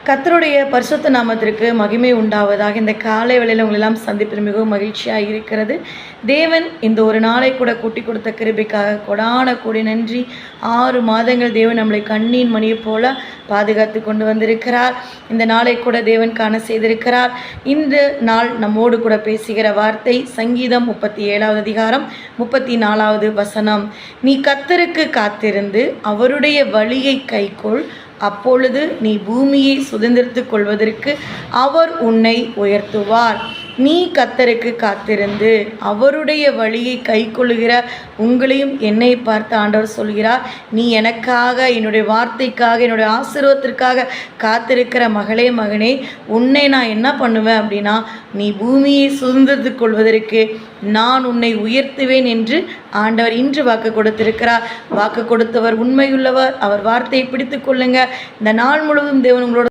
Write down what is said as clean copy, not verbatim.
கர்த்தருடைய பரிசுத்த நாமத்திற்கு மகிமை உண்டாவதாக. இந்த காலை வேளையில் உங்களெல்லாம் சந்திப்பது மிகவும் மகிழ்ச்சியாக இருக்கிறது. தேவன் இந்த ஒரு நாளை கூட கூட்டி கொடுத்த கிருபைக்காக கொடான கூடி நன்றி. 6 மாதங்கள் தேவன் நம்மளை கண்ணின் மணியை போல பாதுகாத்து கொண்டு வந்திருக்கிறார். இந்த நாளை கூட தேவன் காண செய்திருக்கிறார். இந்த நாள் நம்மோடு கூட பேசுகிற வார்த்தை சங்கீதம் 37வது அதிகாரம் 34வது வசனம். நீ கர்த்தருக்கு காத்திருந்து அவருடைய வழியை கைக்கொள், அப்பொழுது நீ பூமியை சுதந்திரித்துக் கொள்வதற்கு அவர் உன்னை உயர்த்துவார். நீ கர்த்தருக்கு காத்திருந்து அவருடைய வழியை கைக்கொள்ளுகிற உங்களையும் என்னை பார்த்து ஆண்டவர் சொல்கிறார், நீ எனக்காக, என்னுடைய வார்த்தைக்காக, என்னுடைய ஆசீர்வாதத்திற்காக காத்திருக்கிற மகளே மகனே, உன்னை நான் என்ன பண்ணுவேன் அப்படின்னா, நீ பூமியை சுதந்திரித்துக் கொள்வதற்கு நான் உன்னை உயர்த்துவேன் என்று ஆண்டவர் இன்று வாக்கு கொடுத்திருக்கிறார். வாக்கு கொடுத்தவர் உண்மையுள்ளவர். அவர் வார்த்தையை பிடித்து கொள்ளுங்க. இந்த நாள் முழுவதும் தேவன் உங்களோட